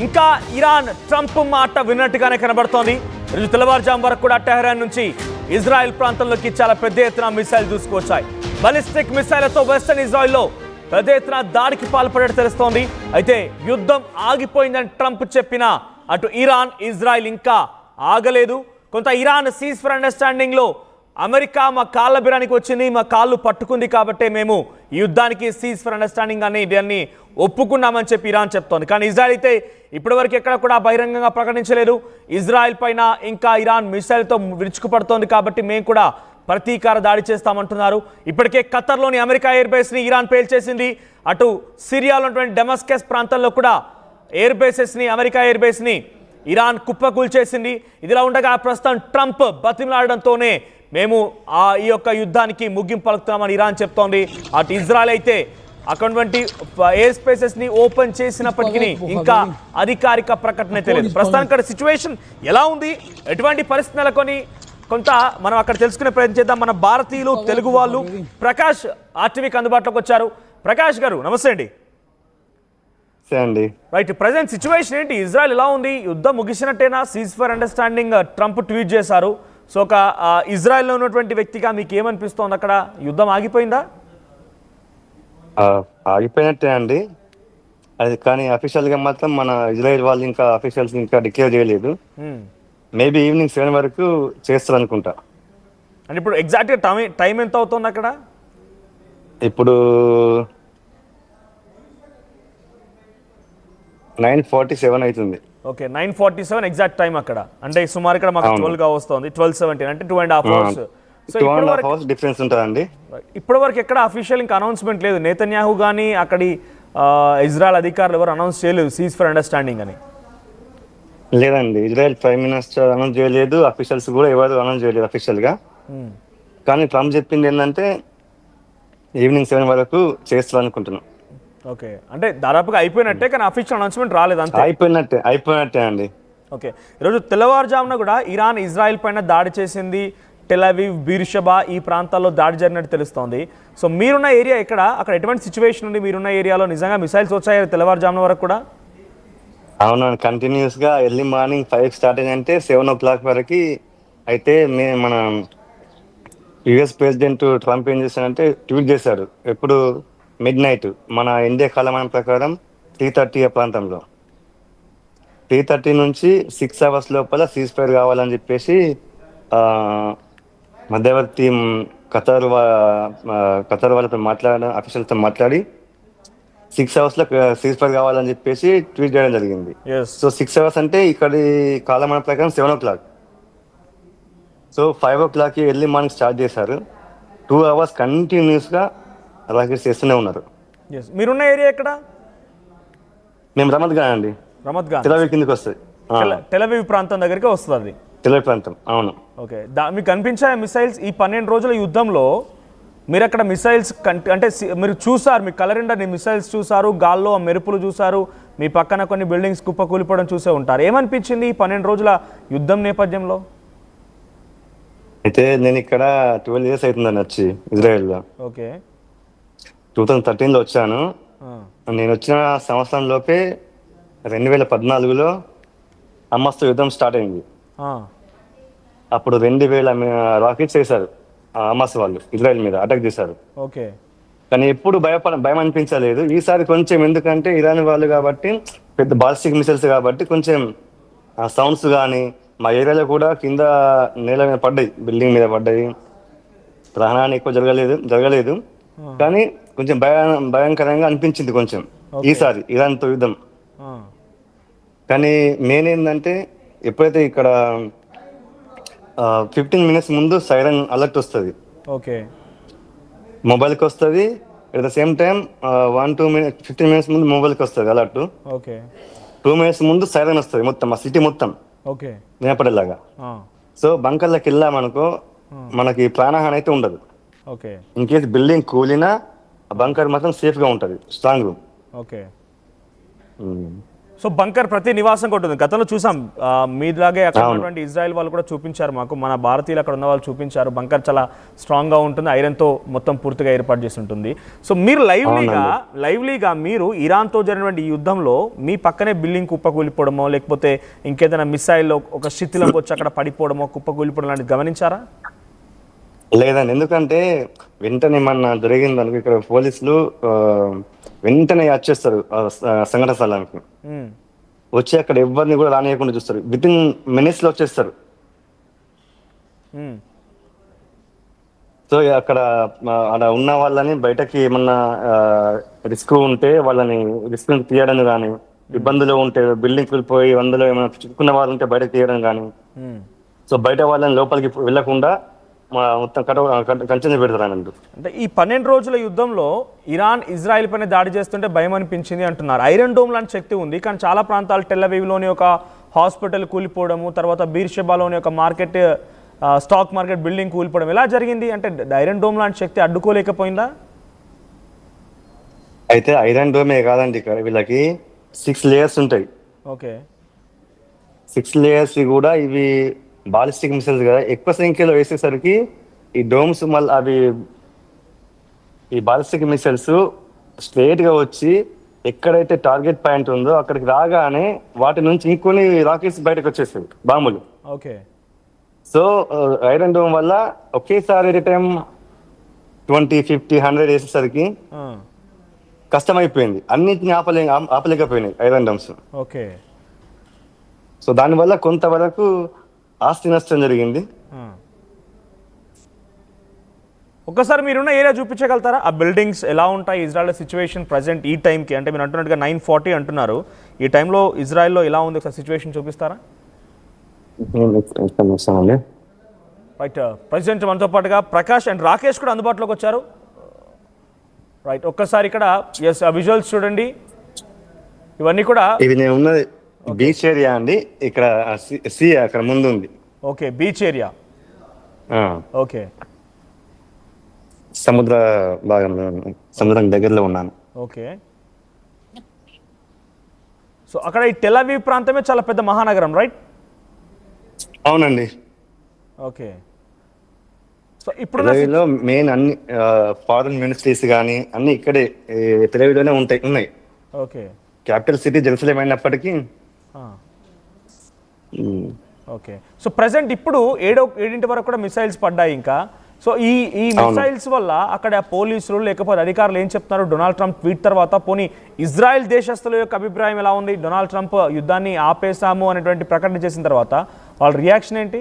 ఇంకా Iran Trump మాట విన్నట్టుగానే కనబడుతోంది. ఈరోజు తెల్లవారుజాము వరకు కూడా టెహరాన్ నుంచి ఇజ్రాయెల్ ప్రాంతంలోకి చాలా పెద్ద ఎత్తున మిసైల్ దూసుకొచ్చాయి. బాలిస్టిక్ మిసైళ్లతో వెస్టర్న్ ఇజ్రాయెల్లో పెద్ద ఎత్తున దాడికి పాల్పడేట్టు తెలుస్తోంది. అయితే యుద్ధం ఆగిపోయిందని ట్రంప్ చెప్పినా అటు ఇరాన్ ఇజ్రాయెల్ ఇంకా ఆగలేదు. కొంత ఇరాన్ సీజ్ ఫర్ అండర్స్టాండింగ్లో అమెరికా మా కాళ్ళ బిరానికి వచ్చింది, మా కాళ్ళు పట్టుకుంది కాబట్టే మేము ఈ యుద్ధానికి సీజ్ ఫర్ అండర్స్టాండింగ్ అని దాన్ని ఒప్పుకున్నామని చెప్పి ఇరాన్ చెప్తోంది. కానీ ఇజ్రాయెల్ అయితే ఇప్పటివరకు ఎక్కడ కూడా బహిరంగంగా ప్రకటించలేదు. ఇజ్రాయెల్ పైన ఇంకా ఇరాన్ మిసైల్తో విరుచుకుపడుతోంది కాబట్టి మేము కూడా ప్రతీకార దాడి చేస్తామంటున్నారు. ఇప్పటికే ఖతర్లోని అమెరికా ఎయిర్ బేస్ని ఇరాన్ పేల్చేసింది. అటు సిరియాలో ఉన్నటువంటి డెమస్కస్ ప్రాంతంలో కూడా ఎయిర్ బేసెస్ని అమెరికా ఎయిర్ బేస్ని ఇరాన్ కుప్పకూల్చేసింది. ఇదిలా ఉండగా ప్రస్తుతం ట్రంప్ బతిమలాడడంతోనే మేము ఈ యొక్క యుద్ధానికి ముగింపు పలుకుతున్నామని ఇరాన్ చెప్తోంది. అటు ఇజ్రాయెల్ అయితే అటువంటి ఎయిర్ స్పేసెస్ ని ఓపెన్ చేసినప్పటికీ ఇంకా అధికారిక ప్రకటన తెలియదు. ప్రస్తుతానికి అక్కడ సిచ్యువేషన్ ఎలా ఉంది, ఎటువంటి పరిస్థితి నెలకొని కొంత మనం అక్కడ తెలుసుకునే ప్రయత్నం చేద్దాం. మన భారతీయులు తెలుగు వాళ్ళు ప్రకాష్ ఆర్టీవీకి అందుబాటులోకి వచ్చారు. ప్రకాష్ గారు నమస్తే అండి. రైట్, ప్రజెంట్ సిచ్యువేషన్ ఏంటి? ఇజ్రాయెల్ ఎలా ఉంది? యుద్ధం ముగిసినట్టేనా? Ceasefire understanding Trump tweet చేశారు. సో ఒక ఇజ్రాయెల్లో ఉన్నటువంటి వ్యక్తిగా మీకు ఏమనిపిస్తోంది? అక్కడ యుద్ధం ఆగిపోయిందా? ఆగిపోయినట్టే అండి అది, కానీ అఫీషియల్ గా మాత్రం మన ఇజ్రాయెల్ వాళ్ళు ఇంకా అఫీషియల్స్ ఇంకా డిక్లేర్ చేయలేదు. మేబీ ఈవినింగ్ 7 వరకు చేస్తారు అనుకుంటా. అంటే ఇప్పుడు ఎగ్జాక్ట్ గా టైం ఎంత అవుతుంది అక్కడ? ఇప్పుడు 9:47 అవుతుంది. ఓకే, 9:47 ఎగ్జాక్ట్ టైం అక్కడ. అంటే సుమారు ఇక్కడ మాకు 12 గా వస్తుంది, 12:17 అంటే 2.5 hours. సో 2.5 hours డిఫరెన్స్ ఉంటుందండి. ఇప్పటి వరకు ఎక్కడ అఫీషియల్ ఇంకా అనౌన్స్మెంట్ లేదు. నేతన్యాహు కానీ అక్కడి ఇజ్రాయెల్ అధికారులు ఎవరు అనౌన్స్ చేయలేదు సీజ్ ఫర్ అండర్స్టాండింగ్ అని. లేదండి, ఇజ్రాయెల్ ప్రైమ్ మినిస్టర్ అనౌన్స్ చేయలేదు, అఫీషియల్స్ కూడా ఎవరు అనౌన్స్ చేయలేదు అఫీషియల్ గా. కానీ ట్రంప్ చెప్పింది ఏంటంటే ఈవినింగ్ 7 వరకు చేస్తారు అనుకుంటున్నాం. ఓకే, అంటే దాదాపుగా అయిపోయినట్టే, కానీ అఫీషియల్ అనౌన్స్మెంట్ రాలేదు. అంతే, అయిపోయినట్టే అండి. ఓకే, ఈరోజు తెల్లవారుజామున కూడా ఇరాన్ ఇజ్రాయెల్ పైన దాడి చేసింది. టెల్ అవీవ్, బీర్షెబా ఈ ప్రాంతాల్లో దాడి జరిగినట్టు తెలుస్తోంది. సో మీరున్న ఏరియా ఎక్కడ? అక్కడ ఎటువంటి సిచ్యువేషన్ ఉంది? మీరున్న ఏరియాలో నిజంగా మిసైల్స్ వచ్చాయి తెల్లవారుజామున వరకు కూడా? అవునండి, కంటిన్యూస్ గా ఎర్లీ మార్నింగ్ 5 స్టార్ట్ అయిందంటే 7 o'clock వరకు అయితే మన యుఎస్ ప్రెసిడెంట్ ట్రంప్ ఏం చేశాడంటే ట్వీట్ చేశాడు. ఎప్పుడు మిడ్ నైట్ మన ఇండియా కాలమానం ప్రకారం 3:30 ఆ ప్రాంతంలో 3:30 నుంచి 6 hours లోపల సీజ్ ఫైర్ కావాలని చెప్పేసి మధ్యవర్తి ఖతర్ వాళ్ళతో అఫీషియల్తో మాట్లాడి 6 hours లో సీజ్ ఫైర్ కావాలని చెప్పేసి ట్వీట్ చేయడం జరిగింది. సో 6 hours అంటే ఇక్కడి కాలమాన ప్రకారం 7 o'clock. So 5 o'clock early morning start చేశారు. 2 hours కంటిన్యూస్ గా రాకెట్స్ చేస్తూనే ఉన్నారు. మీరున్న ఏరియా ఎక్కడ? మేము రమద్గాన్ అండి. రమద్గాన్ టెల్ అవీవ్ కిందకి వస్తుంది. టెల్ అవీవ్ ప్రాంతం దగ్గరికి వస్తుంది అది. టెల్ అవీవ్ ప్రాంతం, అవును. ఓకే, మీకు కనిపించాయి మిసైల్స్ ఈ 12 రోజుల యుద్ధంలో? మీరు అక్కడ మిసైల్స్ అంటే మీరు చూసారు, మీ కలరిండర్ మిసైల్స్ చూసారు, గాల్లో మెరుపులు చూసారు, మీ పక్కన కొన్ని బిల్డింగ్స్ కుప్పకూలిపోవడం చూసే ఉంటారు. ఏమనిపించింది ఈ 12 రోజుల యుద్ధం నేపథ్యంలో? అయితే నేను ఇక్కడ 12 years అవుతుందని వచ్చి ఇజ్రాయెల్లో. ఓకే, 2013లో వచ్చాను. నేను వచ్చిన సంవత్సరంలోపే 2014లో హమాస్తో యుద్ధం స్టార్ట్ అయింది. అప్పుడు 2000 రాకెట్స్ వేశారు హమాస్ వాళ్ళు, ఇజ్రాయెల్ మీద అటాక్ చేశారు. ఓకే, కానీ ఎప్పుడు భయం అనిపించలేదు. ఈసారి కొంచెం, ఎందుకంటే ఇరాన్ వాళ్ళు కాబట్టి పెద్ద బాలిస్టిక్ మిసైల్స్ కాబట్టి కొంచెం సౌండ్స్ కానీ మా ఏరియాలో కూడా కింద నేల మీద పడ్డాయి, బిల్డింగ్ మీద పడ్డాయి. ప్రాణాన్ని ఎక్కువ జరగలేదు కానీ కొంచెం భయంకరంగా అనిపించింది కొంచెం ఈసారి ఇరాన్తో యుద్ధం. కానీ మెయిన్ ఏంటంటే ఎప్పుడైతే ఇక్కడ 15 minutes ముందు సైరన్ అలర్ట్ వస్తుంది, ఓకే, మొబైల్కి వస్తుంది. At the same time 15 minutes ముందు మొబైల్కి వస్తుంది అలర్ట్. ఓకే, 2 minutes ముందు సైరన్ వస్తుంది మొత్తం ఆ సిటీ మొత్తం వినపడేలాగా. సో బంకర్లకు వెళ్ళామనుకో మనకి ప్రాణహాని అయితే ఉండదు. ఓకే, ఇన్ కేస్ బిల్డింగ్ కూలినా బంకర్ మాత్రం సేఫ్ గా ఉంటది, strong room. Okay, so bunker ప్రతి నివాసం ఉంటుంది. గతంలో చూసాం మీలాగే అక్కడ ఉన్నటువంటి ఇజ్రాయెల్ వాళ్ళు కూడా చూపించారు మాకు, మన భారతీయులు అక్కడ ఉన్న వాళ్ళు చూపించారు. బంకర్ చాలా స్ట్రాంగ్గా ఉంటుంది, ఐరన్తో మొత్తం పూర్తిగా ఏర్పాటు చేసి ఉంటుంది. సో మీరు లైవ్లీగా మీరు ఇరాన్తో జరిగినటువంటి ఈ యుద్ధంలో మీ పక్కనే బిల్డింగ్ కుప్పకూలిపోవడమో లేకపోతే ఇంకేదైనా మిసైల్లో ఒక శిథిలం వచ్చి అక్కడ పడిపోవడమో కుప్పకూలిపోవడం లాంటిది గమనించారా? లేదండి, ఎందుకంటే వెంటనే మన జరిగింది అనుకో, ఇక్కడ పోలీసులు వెంటనే వచ్చేస్తారు సంఘటన స్థలానికి, వచ్చి అక్కడ ఎవరిని కూడా రానియకుండా చూస్తారు. విత్ ఇన్ మినిట్స్ లో వచ్చేస్తారు. సో అక్కడ ఉన్న వాళ్ళని బయటకి ఏమన్నా రిస్క్ ఉంటే వాళ్ళని రిస్క్ తీయడం కానీ, ఇబ్బందులు ఉంటే బిల్డింగ్ వెళ్ళిపోయి అందులో ఏమైనా చిక్కుకున్న వాళ్ళు ఉంటే బయటకు తీయడం కానీ, సో బయట వాళ్ళని లోపలికి వెళ్లకుండా మొత్తం కంచె పెడతారు అన్నట్టు. అంటే ఈ 12 రోజుల యుద్ధంలో ఇరాన్ ఇజ్రాయెల్ పైన దాడి చేస్తుంటే భయం అనిపించింది అంటున్నారు. ఐరన్ డోమ్ లాంటి శక్తి ఉంది, కానీ చాలా ప్రాంతాలు టెల్ అవీవ్లోని ఒక హాస్పిటల్ కూలిపోవడము, తర్వాత బీర్షెబాలోని ఒక మార్కెట్ స్టాక్ మార్కెట్ బిల్డింగ్ కూలిపోవడం ఎలా జరిగింది? అంటే ఐరన్ డోమ్ లాంటి శక్తి అడ్డుకోలేకపోయిందా? అయితే ఐరన్ డోమే కాదండి, ఇక్కడ వీళ్ళకి 6 లేయర్స్ ఉంటాయి. ఓకే, 6 లేయర్స్ కూడా ఇవి బాలిస్టిక్ మిసైల్స్ కదా, ఎక్కువ సంఖ్యలో వేసేసరికి ఈ డోమ్స్ మళ్ళీ అవి ఈ బాలిస్టిక్ మిసైల్స్ స్ట్రేట్ గా వచ్చి ఎక్కడైతే టార్గెట్ పాయింట్ ఉందో అక్కడికి రాగానే వాటి నుంచి ఇంకొన్ని రాకెట్స్ బయటకు వచ్చేస్తాయి, బాంబులు. ఓకే, సో ఐరన్ డోమ్ వల్ల ఒకేసారి ఎట్ టైం 20, 50, 100 వేసేసరికి కష్టమైపోయింది. అన్నిటిని ఆపలేకపోయినాయి ఐరన్ డోమ్స్. ఓకే, సో దానివల్ల కొంతవరకు ఆస్తి నష్టం జరిగింది. ఒక్కసారి మీరున్న ఏరియా చూపించగలుగుతారా? ఆ బిల్డింగ్స్ ఎలా ఉంటాయి, ఇజ్రాయెల్ సిచ్యువేషన్ ప్రజెంట్ ఈ టైంకి? అంటే మీరు అంటున్నట్టుగా 9:40 అంటున్నారు, ఈ టైంలో ఇజ్రాయెల్లో ఎలా ఉంది ఒకసారి సిచ్యువేషన్ చూపిస్తారా? రైట్, ప్రెసిడెంట్ మనతో పాటుగా ప్రకాష్ అండ్ రాకేష్ కూడా అందుబాటులోకి వచ్చారు. రైట్, ఒక్కసారి ఇక్కడ ఎస్ విజువల్స్ చూడండి. ఇవన్నీ కూడా ఇది నేను ఉన్నది బీచ్ ఏరియా అండి, ఇక్కడ సీ అక్కడ ముందు ఉంది. Okay, beach area. ఓకే, సముద్ర భాగంలో, సముద్రం దగ్గరలో ఉన్నాను. ఓకే, సో అక్కడ ఈ టెల్ అవీవ్ ప్రాంతమే చాలా పెద్ద మహానగరం, రైట్? అవునండి. ఓకే, సో ఇప్పుడు మెయిన్ అన్ని ఫారెన్ మినిస్ట్రీస్ కానీ అన్ని ఇక్కడే టెల్ అవీవ్లోనే ఉన్నాయి. ఓకే, క్యాపిటల్ సిటీ జెరూసలేం అయినప్పటికీ. ఓకే, సో ప్రెసెంట్ ఇప్పుడు 7 వరకు కూడా మిసైల్స్ పడ్డాయి ఇంకా. సో ఈ మిసైల్స్ వల్ల అక్కడ పోలీసులు లేకపోతే అధికారులు ఏం చెప్తున్నారు? డొనాల్డ్ ట్రంప్ ట్వీట్ తర్వాత పోనీ ఇజ్రాయెల్ దేశస్తుల యొక్క అభిప్రాయం ఎలా ఉంది? డొనాల్డ్ ట్రంప్ యుద్ధాన్ని ఆపేశాము అనేటువంటి ప్రకటన చేసిన తర్వాత వాళ్ళ రియాక్షన్ ఏంటి?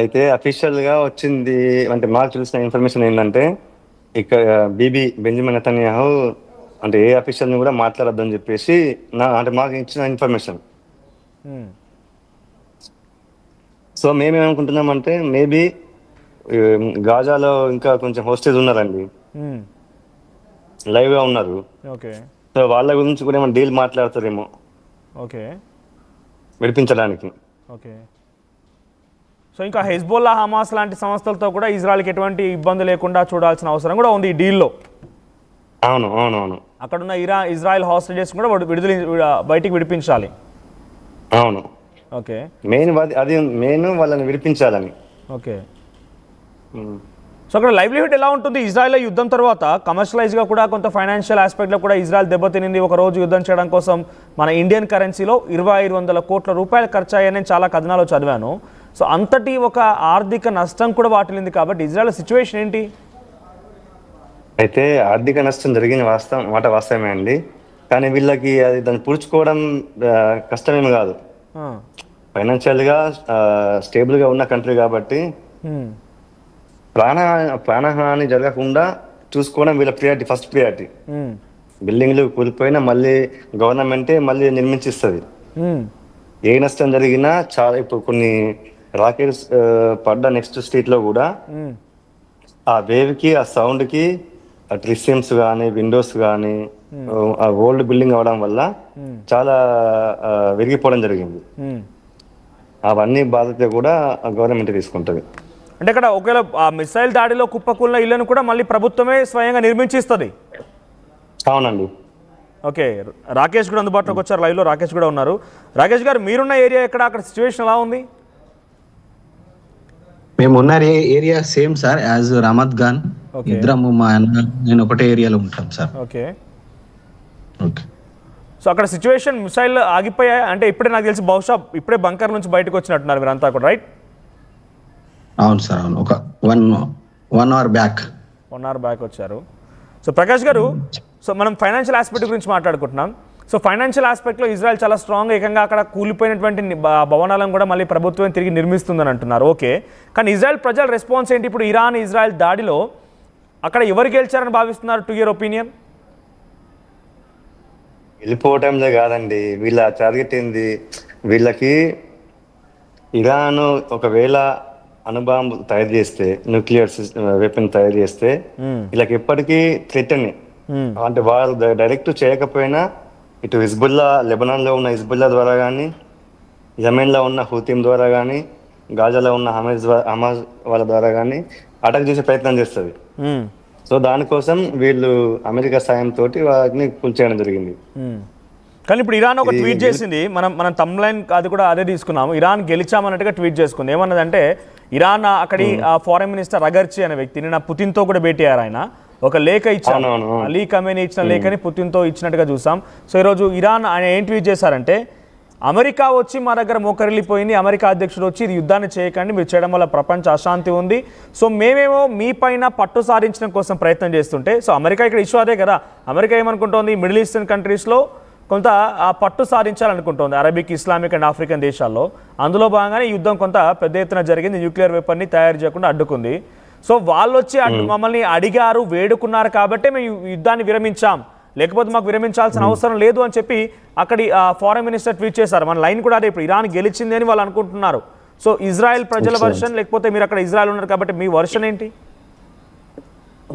అయితే అఫీషియల్ గా వచ్చింది అంటే మాకు తెలిసిన ఇన్ఫర్మేషన్ ఏంటంటే, ఇక్కడ బెంజమిన్ నెతన్యాహు అంటే ఏ అఫీషియల్ ని కూడా మాట్లాడొద్దని చెప్పేసి అంటే మాకు ఇచ్చిన ఇన్ఫర్మేషన్. సో మేమేమనుకుంటున్నామంటే మేబీ గాజాలో ఇంకా కొంచెం హోస్టేజ్ ఉన్నారండి, లైవ్ గా ఉన్నారు. సో వాళ్ళ గురించి కూడా ఏమైనా డీల్ మాట్లాడతారేమో విడిపించడానికి. ఓకే, సో ఇంకా హెజ్బోల్లా, హమాస్ లాంటి సంస్థలతో కూడా ఇజ్రాయెల్కి ఎటువంటి ఇబ్బంది లేకుండా చూడాల్సిన అవసరం కూడా ఉంది ఈ డీల్లో. అవును, అక్కడున్న ఇజ్రాయెల్ హాస్టేజెస్ కూడా బయటికి విడిపించాలి. అవును, ఓకే, మెయిన్ వాళ్ళని విడిపించాలని. ఓకే, సో అక్కడ లైవ్లీహుడ్ ఎలా ఉంటుంది? ఇజ్రాయెల్ యుద్ధం తర్వాత కమర్షియలైజ్గా కూడా కొంత ఫైనాన్షియల్ ఆస్పెక్ట్లో కూడా ఇజ్రాయెల్ దెబ్బతినింది. ఒక రోజు యుద్ధం చేయడం కోసం మన ఇండియన్ కరెన్సీలో 2,500 కోట్ల రూపాయలు ఖర్చు అయ్యాయని చాలా కథనాలు చదివాను. సో అంతటి ఒక ఆర్థిక నష్టం కూడా వాటిల్లింది కాబట్టి ఇజ్రాయెల్ సిచ్యువేషన్ ఏంటి? అయితే ఆర్థిక నష్టం జరిగిన వాస్తవమే అండి, కానీ వీళ్ళకి అది దాన్ని పూడ్చుకోవడం కష్టమేమి కాదు. ఫైనాన్షియల్ గా స్టేబుల్ గా ఉన్న కంట్రీ కాబట్టి ప్రాణహాని జరగకుండా చూసుకోవడం వీళ్ళ ప్రియారిటీ, ఫస్ట్ ప్రియారిటీ. బిల్డింగ్లు కూలిపోయినా మళ్ళీ గవర్నమెంటే మళ్ళీ నిర్మించిస్తుంది. ఏ నష్టం జరిగినా చాలా ఇప్పుడు కొన్ని రాకెట్స్ పడ్డ నెక్స్ట్ స్ట్రీట్ లో కూడా ఆ వేవ్ కి, ఆ సౌండ్ కి, ట్రిసిమ్స్ కానీ, విండోస్ కానీ ఆ ఓల్డ్ బిల్డింగ్ అవడం వల్ల చాలా విరిగిపోవడం జరిగింది. అవన్నీ బాధ్యత కూడా గవర్నమెంట్ తీసుకుంటది. అంటే ఇక్కడ ఒకవేళ ఆ మిసైల్ దాడిలో కుప్పకూలిన ఇళ్లను కూడా మళ్ళీ ప్రభుత్వమే స్వయంగా నిర్మించిస్తుంది. అవునండి. ఓకే, రాకేష్ కూడా అందుబాటులోకి వచ్చారు, లైవ్లో రాకేష్ కూడా ఉన్నారు. రాకేష్ గారు, మీరున్న ఏరియా ఎక్కడ, అక్కడ సిచ్యువేషన్ ఎలా ఉంది? మేము ఉన్న area same sir as Ramat Gan. ఇద్దరము మా అన్న నేను ఒకటే ఏరియాలో ఉంటాం సార్. Okay okay. సో అక్కడ సిచ్యువేషన్ మిసైల్ ఆగిపోయాయి అంటే ఇప్పుడే నాకు తెలిసి బహుశా ఇప్పుడే బంకర్ నుంచి బయటకు వచ్చినట్టున్నారు మీరంతా కూడా, రైట్? అవును సార్, అవును. ఒక వన్ అవర్ బ్యాక్ వచ్చారు. సో ప్రకాష్ గారు, సో మనం ఫైనాన్షియల్ ఆస్పెక్ట్ గురించి మాట్లాడుకుంటున్నాం. సో ఫైనాన్షియల్ ఆస్పెక్ట్లో ఇజ్రాయెల్ చాలా స్ట్రాంగ్, ఏకంగా అక్కడ కూలిపోయినటువంటి భవనాలను కూడా మళ్ళీ ప్రభుత్వం తిరిగి నిర్మిస్తుందని అంటున్నారు. ఓకే, కానీ ఇజ్రాయెల్ ప్రజల రెస్పాన్స్ ఏంటి? ఇప్పుడు ఇరాన్ ఇజ్రాయెల్ దాడిలో అక్కడ ఎవరు గెలిచారని భావిస్తున్నారు, టు యువర్ ఒపీనియన్? వెళ్ళిపోవటంలో కాదండి, వీళ్ళ టార్గెట్ ఏంది? వీళ్ళకి ఇరాన్ ఒకవేళ అణుబాంబు తయారు చేస్తే, న్యూక్లియర్ వెపన్ తయారు చేస్తే వీళ్ళకి ఎప్పటికీ థ్రెట్ అని, అంటే వాళ్ళు డైరెక్ట్ చేయకపోయినా ఇటు హిజ్బుల్లా, లెబనాన్లో ఉన్న హిజ్బుల్లా ద్వారా కానీ, యెమెన్లో ఉన్న హూతీం ద్వారా కానీ, గాజాలో ఉన్న హమాజ్ వాళ్ళ ద్వారా కానీ అటాక్ చేసే ప్రయత్నం చేస్తుంది. సో దానికోసం వీళ్ళు అమెరికా సాయంతో వాటిని కూల్చేయడం జరిగింది. కానీ ఇప్పుడు ఇరాన్ ఒక ట్వీట్ చేసింది, మనం తమ్లైన్ అది కూడా అదే తీసుకున్నాము. ఇరాన్ గెలిచామన్నట్టుగా ట్వీట్ చేసుకుంది. ఏమన్నదంటే, ఇరాన్ అక్కడి ఫారెన్ మినిస్టర్ అగర్చి అనే వ్యక్తిని నా పుతిన్తో కూడా భేటీ అయ్యారు. ఆయన ఒక లేఖ ఇచ్చారు, అలీ ఖమేనీ ఇచ్చిన లేఖని పుతిన్తో ఇచ్చినట్టుగా చూసాం. సో ఈరోజు ఇరాన్ ఆయన ఏం ట్వీట్ చేశారంటే, అమెరికా వచ్చి మా దగ్గర మోకరిల్లిపోయింది, అమెరికా అధ్యక్షుడు వచ్చి ఇది యుద్ధాన్ని చేయకండి, మీరు చేయడం వల్ల ప్రపంచ అశాంతి ఉంది, సో మేమేమో మీ పైన పట్టు సాధించడం కోసం ప్రయత్నం చేస్తుంటే, సో అమెరికా ఇక్కడ ఇష్యూ అదే కదా, అమెరికా ఏమనుకుంటోంది, మిడిల్ ఈస్టర్న్ కంట్రీస్లో కొంత పట్టు సాధించాలనుకుంటోంది, అరబిక్, ఇస్లామిక్ అండ్ ఆఫ్రికన్ దేశాల్లో. అందులో భాగంగానే యుద్ధం కొంత పెద్ద ఎత్తున జరిగింది, న్యూక్లియర్ వెపన్ని తయారు చేయకుండా అడ్డుకుంది. సో వాళ్ళు వచ్చి మమ్మల్ని అడిగారు, వేడుకున్నారు కాబట్టి మేము యుద్ధాన్ని విరమించాం, లేకపోతే మాకు విరమించాల్సిన అవసరం లేదు అని చెప్పి అక్కడి ఫారెన్ మినిస్టర్ ట్వీట్ చేశారు. మన లైన్ కూడా అదే, ఇప్పుడు ఇరాన్ గెలిచింది అని వాళ్ళు అనుకుంటున్నారు. సో ఇజ్రాయెల్ ప్రజల వర్షన్, లేకపోతే మీరు అక్కడ ఇజ్రాయెల్ ఉన్నారు కాబట్టి మీ వర్షన్ ఏంటి?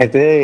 అయితే